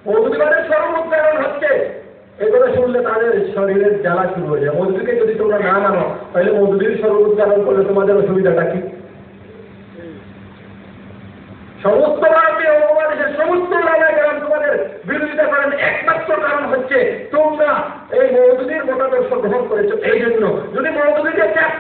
মৌলুদিবাদের স্বরূপ উচ্চারণ হচ্ছে, এগুলো শুনলে তাদের শরীরের জ্বালা শুরু হয়ে যায়। মৌলুদিকে যদি তোমরা না মানো, তাহলে মৌলুদির স্বরূপ উচ্চারণ করলে তোমাদের অসুবিধাটা কি? সমস্ত ভারতীয় উপমহাদেশের সমস্ত ওলামায়ে-কেরাম তোমাদের বিরোধিতা করেন, একমাত্র কারণ হচ্ছে তোমরা এই মওদুদীর মতাদর্শ গ্রহণ করেছো। এই জন্য যদি মওদুদীকে ত্যাগ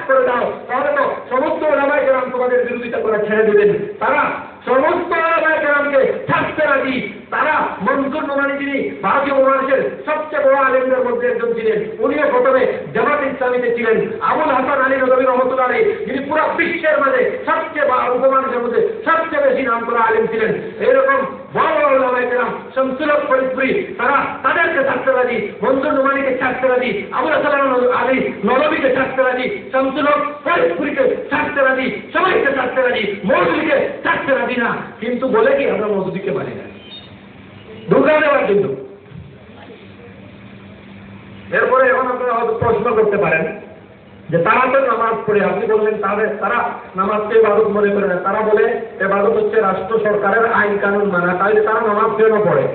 করে দাও তাহলে তো সমস্ত ওলামায়ে-কেরাম তোমাদের বিরোধিতা করা ছেড়ে দেবেন। তারা সমস্ত ওলামায়ে-কেরামকে ছাড়তে রাজি। তারা মনজুর নোমানী, যিনি ভারতীয় উপমহাদেশের সবচেয়ে বড় আলেমদের মধ্যে একজন ছিলেন, উনিও প্রথমে জামাত ইসলামীতে ছিলেন। আবুল হাসান আলী নদভী রহমতুল্লাহ আলাইহি, যিনি পুরো বিশ্বের মাঝে সবচেয়ে উপমহাদেশের মধ্যে সবচেয়ে বেশি নাম করা আলেম ছিলেন, এরকম বড় বড় ওলামায়ে-কেরাম, শামসুল হক ফরিদপুরি, তারা তাদেরকে ছাড়তে রাজি। মনজুর নোমানীকে ছাড়তে রাজি, আবুল হাসান আলী নদভীকে ছাড়তে রাজি, শামসুল হক ফরিদপুরিকে ছাড়তে রাজি, সবাইকে ছাড়তে রাজি, মওদুদীকে ছাড়তে রাজি না। কিন্তু বলে কি আমরা মওদুদীকে মানি না, ধোঁকা দেওয়ার জন্য। এরপরে এখন আপনারা হয়তো প্রশ্ন করতে পারেন যে তারা তো নামাজ পড়ে, আপনি বললেন তারা নামাজকে ইবাদত মনে করে না, তারা বলে ইবাদত হচ্ছে রাষ্ট্র সরকারের আইন কানুন মানা, তাহলে তারা নামাজ কেন পড়ে?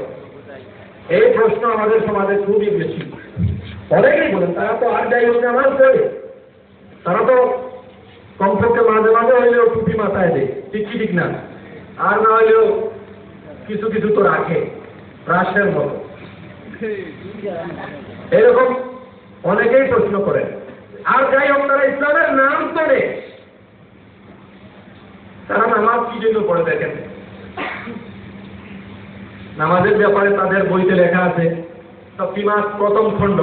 এই প্রশ্ন আমাদের সমাজে খুবই বেশি। অনেকেই বলেন তারা তো আর যাই হোক নামাজ পড়ে, তারা তো কমপক্ষে মাঝে মাঝে হইলেও টুপি মাথায় দেয়, ঠিক না, আর না হইলেও কিছু কিছু তো রাখে রাষ্ট্রের মতো। এরকম অনেকেই প্রশ্ন করেন। আর যাই হোক, তারা ইসলামের নাম তো নেই, তারা নামাজ কি জন্য পড়ে দেখেন। নামাজের ব্যাপারে তাদের বইতে লেখা আছে, তকসিমাত প্রথম খণ্ড,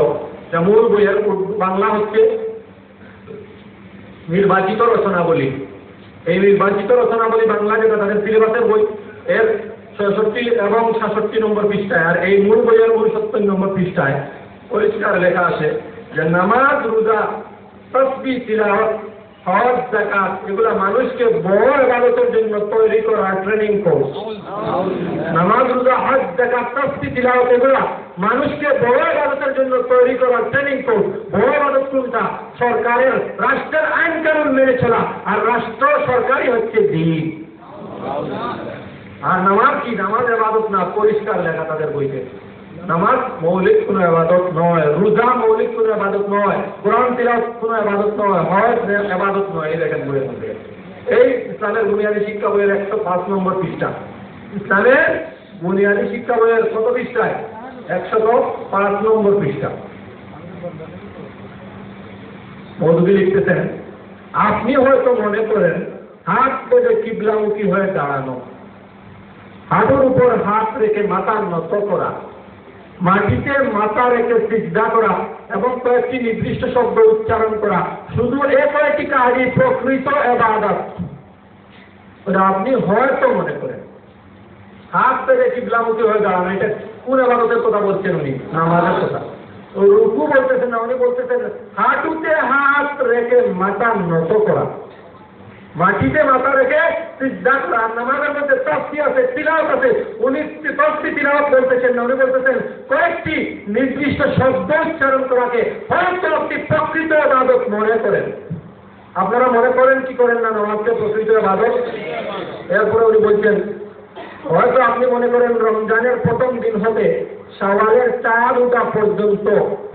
যা মূল বইয়ের বাংলা হচ্ছে নির্বাচিত রচনাবলী। এই নির্বাচিত রচনাবলী বাংলা যেটা তাদের সিলেবাসের বই, এর 66 এবং 66 নম্বর পৃষ্ঠায়, আর এই মূল বইয়ের 69 নম্বর পৃষ্ঠায় পরিষ্কার লেখা আছে যে নামাজ, রোজা, তাসবিহ, তিলাওয়াত, হজ, যাকাত এগুলা মানুষকে বড় ইবাদতের জন্য তৈরি করা ট্রেনিং কোর্স। নামাজ, রোজা, হজ, যাকাত, তাসবিহ, তিলাওয়াত এগুলা মানুষকে বড় ইবাদতের জন্য তৈরি করা ট্রেনিং কোর্স। বড় ইবাদত কোনটা? সরকারের, রাষ্ট্রের আইন কানুন মেনে চলা, আর রাষ্ট্র সরকারই হচ্ছে দ্বীন। আর নামাজ কি? নামাজ ইবাদত না, পরিষ্কার লেখা তাদের বইতে। নামাজ মৌলিক কোনো ইবাদত নয়, রোজা মৌলিক কোনো ইবাদত নয়, কোরআন তিলাওয়াত কোনো ইবাদত নয়, হজ ইবাদত নয়। এই দেখেন বইয়ের মধ্যে, এই ইসলামের বুনিয়াদী শিক্ষা বইয়ের 105 নম্বর পৃষ্ঠা। ইসলামের বুনিয়াদী শিক্ষা বইয়ের কত পৃষ্ঠায়? 105 নম্বর পৃষ্ঠা। মওদুদী লিখতেছেন, আপনি হয়তো মনে করেন হাত পেতে কিবলামুখী হয়ে দাঁড়ানো, হাঁটুর উপর হাত রেখে মাথা নত করা, মাটিতে মাথা রেখে সিজদা করা এবং কয়েকটি নির্দিষ্ট শব্দ উচ্চারণ করা, শুধু এই কয়েকটি কাজই প্রকৃত ইবাদত। আপনি হয়তো মনে করেন হাত পেতে কিবলামুখী হয়ে দাঁড়ানো, এটা কোন ইবাদতের কথা বলছেন উনি? নামাজের কথা। রুকু বলতেছেন না, উনি বলতেছেন হাঁটুতে হাত রেখে মাথা নত করা, মাটিতে মাথা রেখে সিজদা করা। নামাজের মধ্যে তাসবিহ আছে, তিলাওয়াত আছে, উনি তাসবিহ তিলাওয়াত বলতেছেন না, উনি বলতেছেন কয়েকটি নির্দিষ্ট শব্দ উচ্চারণ করাকে হয়তো আপনি প্রকৃত ইবাদত মনে করেন। আপনারা মনে করেন কি করেন না নামাজকে প্রকৃত ইবাদত? এরপরে উনি বলছেন হয়তো আপনি মনে করেন রমজানের প্রথম দিন হতে শাওয়ালের চাঁদ ওঠা পর্যন্ত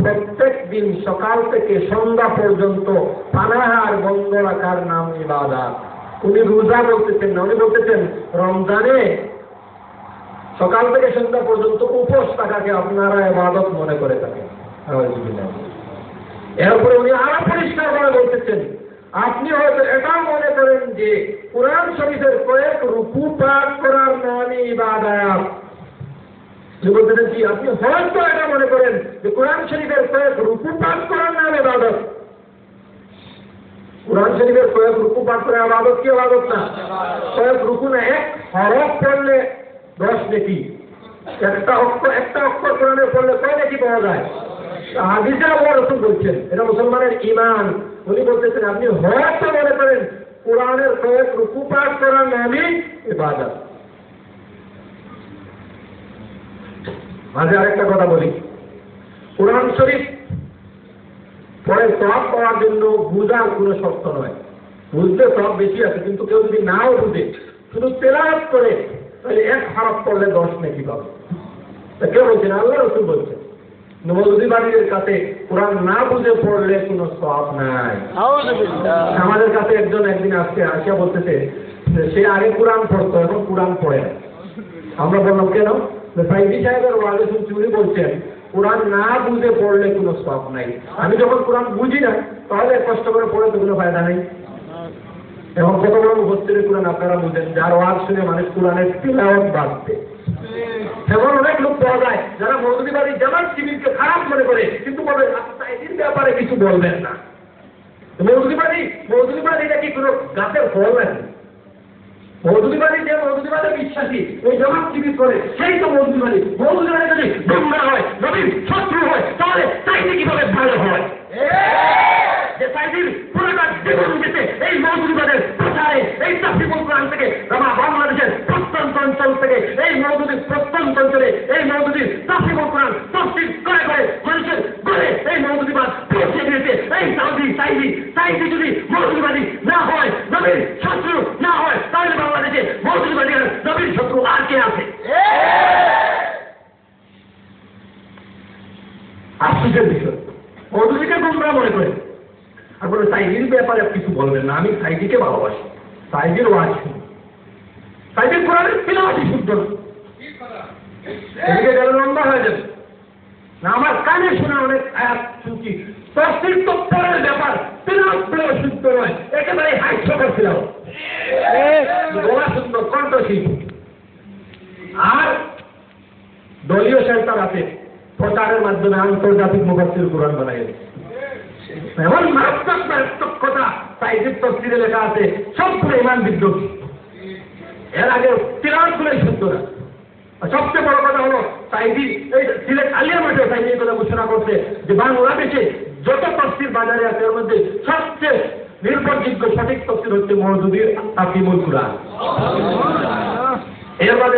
প্রত্যেক দিন সকাল থেকে সন্ধ্যা পর্যন্ত পানাহার বন্ধ রাখার নাম ইবাদত। উনি রোজা বলতেছেন না, উনি বলতেছেন রমজানে সকাল থেকে সন্ধ্যা পর্যন্ত উপোস থাকাকে আপনারা ইবাদত মনে করে থাকেন। এরপরে উনি আরো পরিষ্কার করে বলতেছেন আপনি হয়তো এটাও মনে করেন যে কোরআন শরীফের কয়েক রুকু পাঠ করার নামই ইবাদত। বলতেছেন কি আপনি হয়তো এটা মনে করেন যে কোরআন শরীফের কয়েক রুকু পাঠ করার নাম ইবাদত। কোরআন শরীফের কয়েক রুকু পাঠ করা ইবাদত কি ইবাদত না? কয়েক রুকু না, এক হরফ পড়লে 10 নেকি, একটা অক্ষর কোরআনে পড়লে কয় নেকি পাওয়া যায়? হাদিসে আল্লাহ রাসূল বলছেন এটা মুসলমানের ঈমান। উনি বলতেছেন আপনি হয়তো মনে করেন কোরআনের কয়েক রুকু পাঠ করার নামই ইবাদত। মাঝে আরেকটা কথা বলি, কোরআন শরীফ পরে সওয়াব পাওয়ার জন্য বুঝার কোনো শর্ত নয়। বুঝতে সব বেশি আছে, কিন্তু কেউ যদি নাও বুঝে শুধু তেলাওয়াত করে তাহলে 1 হরফ পড়লে 10 নেকি পাবে। তা কে বলছেন? আল্লাহ রাসূল বলছেন। মওদুদি বাড়ির কাছে কোরআন না বুঝে পড়লে কোনো সওয়াব নাই। আমাদের কাছে একজন একদিন আসিয়া বলতেছে সে আগে কোরআন পড়তো, এখন কোরআন পড়ে না। আমরা বললাম কেন? সাইদি সাহেবের ওয়াজে শুনছি উনি বলছেন কোরআন না বুঝে পড়লে কোনো সওয়াব নাই। আমি যখন কোরআন বুঝি না তাহলে কষ্ট করে পড়ে তো কোনো ফায়দা নেই। এবং কত বড় মুফাসসিরে কোরআন আপনারা বুঝেন, যার ওয়াজ শুনে মানুষ কোরআনের তিলাওয়াত বাড়ছে। এমন অনেক লোক পাওয়া যায় যারা মওদুদি বাড়ির জামাত শিবিরকে খারাপ মনে করে, কিন্তু বলে সাইদির ব্যাপারে কিছু বলবেন না। মওদুদি বাড়ি এটা কি কোনো গাছের ফল নাকি? মওদুদি বাড়ি যে মওদুদি বাড়ি বিশ্বাসী ওই জামাত শিবির করে সেই তো মওদুদি বাড়ি। মওদুদি বাড়ি যদি গুমরা হয়, নবীর শত্রু হয়, তাহলে সাইদি কিভাবে ভালো হয়? যে সাইদির পুরোটা জীবন গেছে এই মওদুদি বাড়ির প্রচারে, এই তাফসীরুল কোরআন থেকে বাংলাদেশের প্রত্যন্ত অঞ্চল থেকে এই মওদুদির প্রত্যন্ত অঞ্চলে এই মওদুদির তাফসীরুল কোরআন তাফসীর করে করে মানুষের গলে এই মওদুদিবাদ পৌঁছে দিয়েছে। এই সাইদি যদি মওদুদিবাদী না হয়, নবীর শত্রু না হয়, তাহলে বাংলাদেশে মওদুদিবাদী আর নবীর শত্রু আর কে আছে? আশ্চর্যের বিষয়, মওদুদিকে গুমরা মনে করে আর বলে সাইদির ব্যাপারে কিছু বলবেন না। আমি সাইদিকে ভালোবাসি, সাইদির ওয়াজ শুনি, সাইদির কোরআনের তিলাওয়াতই শুদ্ধ না। এদিকে গেলে লম্বা হয়ে যাবে না। আমার কানে শোনা অনেক আয়াত শুনছি, তাফসীর তো পরের ব্যাপার, তিলাওয়াত বলে শুদ্ধ নয়, একেবারে হাস্যকর তিলাওয়াত, গলা শুদ্ধ, কণ্ঠ শিল্প। আর দলীয় সরকার আছে প্রচারের মাধ্যমে আন্তর্জাতিক মুফাসসির কোরআন বানায়। এমন মারাত্মক কথা সাইদির তাফসীরে লেখা আছে, সবগুলো ইমান বিদ্রোহী। এর আগে তিলাওয়াত গুলোই শুদ্ধ না। সবচেয়ে বড় কথা হলো সাইদি এই সিলেট আলিয়া মাঠে সাইদি কথা ঘোষণা করছে যে বাংলাদেশে যত তাফসীর বাজারে আছে এর মধ্যে সবচেয়ে নির্ভরযোগ্য সঠিক তাফসীর হচ্ছে মওদুদির তাফসীরুল কোরআন। এরপরে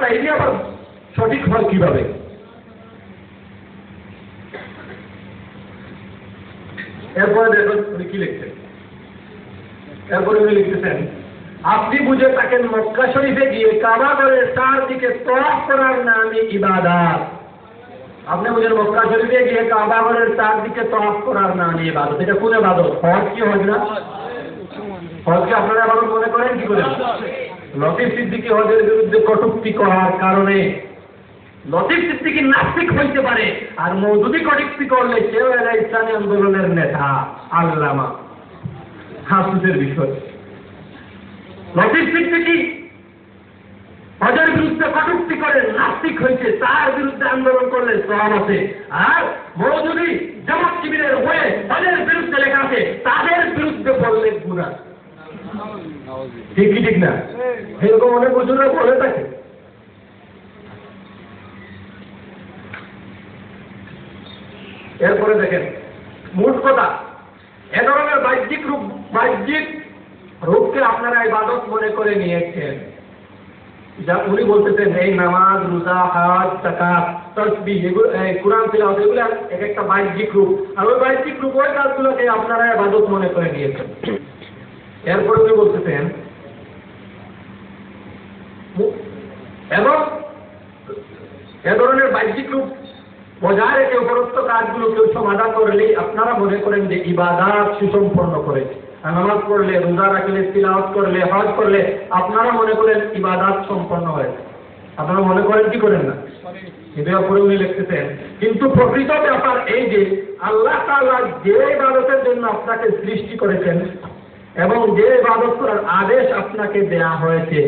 সাইদি আবার সঠিক হয় কিভাবে? এরপরে দেখুন উনি কি লিখছেন। এরপরে উনি লিখতেছেন আপনি বুঝে থাকেন মক্কা শরীফে গিয়ে কাবা ঘরের চারদিকে তওয়াফ করার নামই ইবাদত। আপনি বুঝেন মক্কা শরীফে গিয়ে কাবা ঘরের চারদিকে তওয়াফ করার নামই ইবাদত। এটা কোন ইবাদত? হজ কি হজ না? হজকে আপনারা ইবাদত মনে করেন কি করে? লতিফ সিদ্দিকী হজের বিরুদ্ধে কটূক্তি করার কারণে লতিফ সিদ্দিকী নাস্তিক হইতে পারে, আর মওদুদি কটূক্তি করলে সেও এরা ইসলামী আন্দোলনের নেতা আল্লামা। হাসুদের বিষয়, লতিফ সিদ্দিকী হজের বিরুদ্ধে কটূক্তি করে নাস্তিক হয়েছে, তার বিরুদ্ধে আন্দোলন করলে সওয়াব আছে। আর মওদুদি জামাত শিবিরের হয়ে হজের বিরুদ্ধে লেখা আছে, তাদের বিরুদ্ধে বললে গুনাহ। ঠিক না? এরকম অনেক হুজুররা বলে থাকে। এরপরে দেখেন মূল কথা, এ ধরনের বাহ্যিক রূপকে আপনারা ইবাদত মনে করে নিয়েছেন। যা উনি বলতেছেন এই নামাজ, রোজা, হজ, যাকাত, তাসবিহ, এগুলো কোরআন তিলাওয়াত, এগুলো এক একটা বাহ্যিক রূপ। আর ওই বাহ্যিক রূপ ওই কাজগুলোকে আপনারা ইবাদত মনে করে নিয়েছেন। এরপরে উনি বলতেছেন এবং এ ধরনের বাহ্যিক রূপ বজায় রেখে উপরোক্ত কাজগুলো কেউ সমাধা করলে আপনারা মনে করেন যে ইবাদত সুসম্পন্ন করেছে। আর নামাজ পড়লে, রোজা রাখলে, তিলাওয়াত করলে, হজ করলে আপনারা মনে করেন ইবাদত সম্পন্ন হয়েছে। আপনারা মনে করেন কি করেন না? এদের উপরে উনি লিখতেছেন কিন্তু প্রকৃত ব্যাপার এই যে আল্লাহ তাআলা যে ইবাদতের জন্য আপনাকে সৃষ্টি করেছেন এবং যে ইবাদত করার আদেশ আপনাকে দেয়া হয়েছে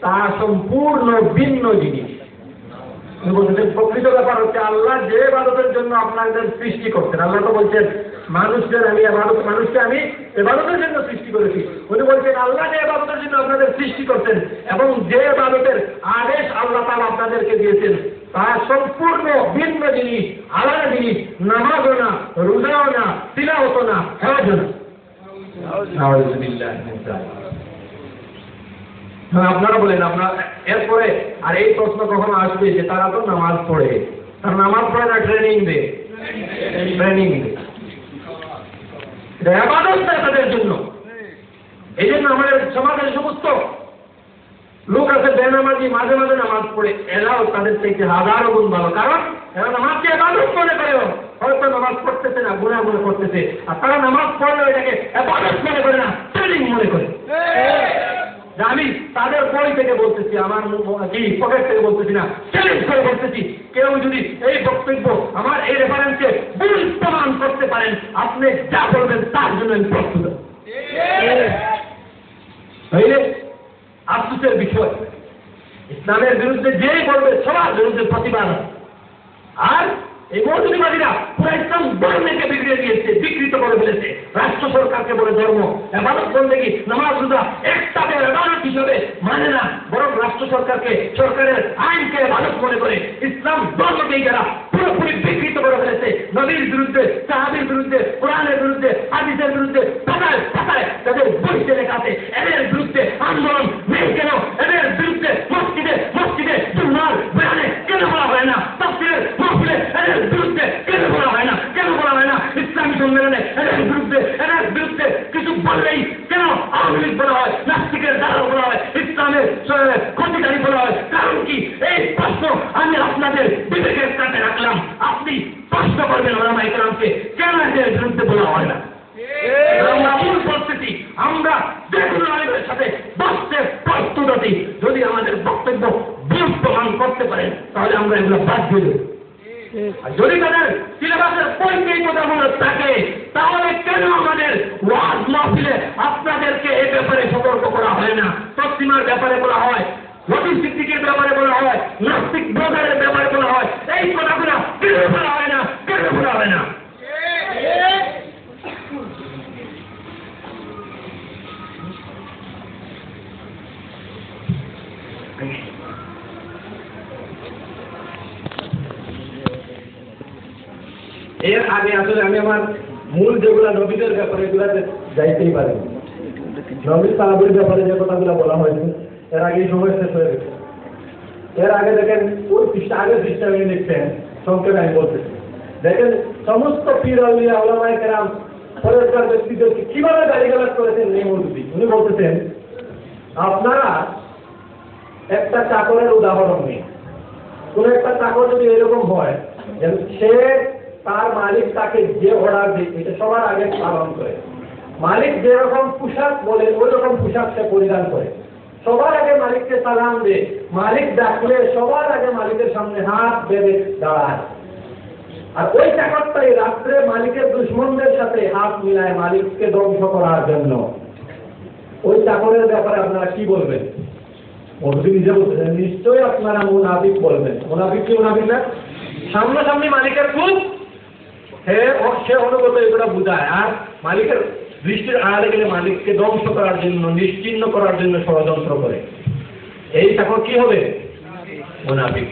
তা সম্পূর্ণ ভিন্ন জিনিস। বলছেন প্রকৃত ব্যাপার হচ্ছে আল্লাহ যে ইবাদতের জন্য আপনাদের সৃষ্টি করছেন। আল্লাহ তো বলছেন মানুষকে আমি ইবাদতের জন্য সৃষ্টি করেছি। উনি বলছেন আল্লাহ যে ইবাদতের জন্য আপনাদের সৃষ্টি করছেন এবং যে ইবাদতের আদেশ আল্লাহ তাআলা আপনাদেরকে দিয়েছেন তা সম্পূর্ণ ভিন্ন জিনিস, আলাদা জিনিস। নামাজও না, রোজাও না, তিলাওয়াতও না, হজও না। আপনারা বলেন আপনার এরপরে আর এই প্রশ্ন কখনো আসবে যে তারা তো নামাজ পড়ে, তারা নামাজ পড়ে না ট্রেনিং দেয়? এটা ইবাদত তাদের জন্য। এই জন্য আমাদের সমাজের সমস্ত লোক আছে বেনামাজি মাঝে মাঝে নামাজ পড়ে, এরাও তাদের থেকে হাজারো গুণ ভালো, কারণ এরা নামাজকে ইবাদত মনে করে, হয়তো নামাজ পড়তেছে না, গুনাহ মনে করতেছে, আর তারা নামাজ পড়লে এটাকে ইবাদত মনে করে না, ট্রেনিং মনে করে। আমি তাদের বই থেকে বলতেছি, আমার পকেট থেকে বলতেছি না, চ্যালেঞ্জ করে বলতেছি, কেউ যদি এই বক্তব্য আমার এই রেফারেন্সে ভুল প্রমাণ করতে পারেন, আপনি যা বলবেন তার জন্য আমি প্রস্তুত। তাইলে আফসোসের বিষয়, ইসলামের বিরুদ্ধে যেই বলবে সবার বিরুদ্ধে প্রতিবাদ। আর এই মৌলবাদীরা পুরো ইসলাম ধর্মকে বিগড়ে দিয়েছে, বিকৃত করে ফেলেছে। রাষ্ট্র সরকারকে বলে ধর্ম, এবাদত করলে কি নামাজ রোজা একটা এবাদত হিসেবে মানে না, বরং রাষ্ট্র সরকারকে, সরকারের আইনকে এবাদত মনে করে ইসলাম ধর্মকেই যারা পুরোপুরি বিকৃত করে ফেলেছে। নবীর বিরুদ্ধে, সাহাবীর বিরুদ্ধে, কোরআনের বিরুদ্ধে, হাদিসের বিরুদ্ধে পাতায় পাতায় তাদের বইতে লেখা আছে। এদের বিরুদ্ধে আন্দোলন নেই কেন? এদের বিরুদ্ধে মসজিদে মসজিদে জুম্মার বয়ানে কেন বলা হয় না? তাফসীরের মাহফিলে এদের বিরুদ্ধে কেন বলা হয় না? কেন বলা হয় না? ইসলামী সম্মেলনে এদের বিরুদ্ধে কিছু বললেই কেন আওয়ামী লীগ বলা হয়, নাস্তিকের দালাল বলা হয়, ইসলামের ক্ষতিকারী বলা হয়? কারণ কি? এই প্রশ্ন আমি আপনাদের বিবেকের কাছে রাখলাম, আপনি প্রশ্ন করবেন ওলামায়ে কেরামকে, কেন এদের বিরুদ্ধে বলা হয় না? আমরা মূল বলতেছি, আমরা যেকোনো আলেমের সাথে বসতে প্রস্তুত আছি, যদি আমাদের বক্তব্য ভুল প্রমাণ করতে পারেন তাহলে আমরা এগুলো বাদ দিয়ে দেব। আর যদি তাদের সিলেবাসের বইতেই কথা মনে থাকে, তাহলে কেন আমাদের ওয়াজ মাহফিলে আপনাদেরকে এই ব্যাপারে সতর্ক করা হয় না? তসলিমার ব্যাপারে বলা হয়, লতিফ সিদ্দিকের ব্যাপারে বলা হয়, নাস্তিক ব্রাদারের ব্যাপারে বলা হয়, এই কথাগুলো কেন বলা হয় না? কেন বলা হয় না? এর আগে আসলে আমি আমার মূল যেগুলা নবীদের ব্যাপারে এগুলাতে যাইতেই পারি। নবী সাহাবীর ব্যাপারে যে কথাগুলো বলা হয়েছে এর আগে সময় শেষ হয়ে গেছে। এর আগে দেখেন ওই আগের পৃষ্ঠা আমি লিখছেন, সংক্ষেপে আমি বলতেছি, দেখেন সমস্ত পীর আউলিয়া উলামায়ে কেরাম পরেরকার ব্যক্তিদেরকে কিভাবে গালিগালাজ করেছেন এই মৌলবী। উনি বলতেছেন, আপনারা একটা চাকরের উদাহরণ নিন। কোন একটা চাকর যদি এরকম হয় যে সে তার মালিক তাকে যে অর্ডার দেয় এটা সবার আগে পালন করে, মালিক যেরকম পোশাক বলে ওই রকম পোশাক সে পরিধান করে, সবার আগে মালিককে সালাম দেয়, মালিক ডাকলে সবার আগে মালিকের সামনে হাত বেঁধে দাঁড়ায়। আর ওই চাকরটাই রাত্রে মালিকের দুশমনদের সাথে হাত মিলায় মালিককে ধ্বংস করার জন্য। ওই চাকরের ব্যাপারে আপনারা কি বলবেন? মৌলবী নিজে বলতেছেন, নিশ্চয়ই আপনারা মুনাফিক বলবেন। মুনাফিক কি মুনাফিক না? সামনাসামনি মালিকের খুব সে অনুগত এগুলো বুঝায়, আর মালিকের দৃষ্টির আড়ালে গেলে মালিককে ধ্বংস করার জন্য, নিশ্চিহ্ন করার জন্য ষড়যন্ত্র করে। এই চাকর কি হবে? মুনাফিক।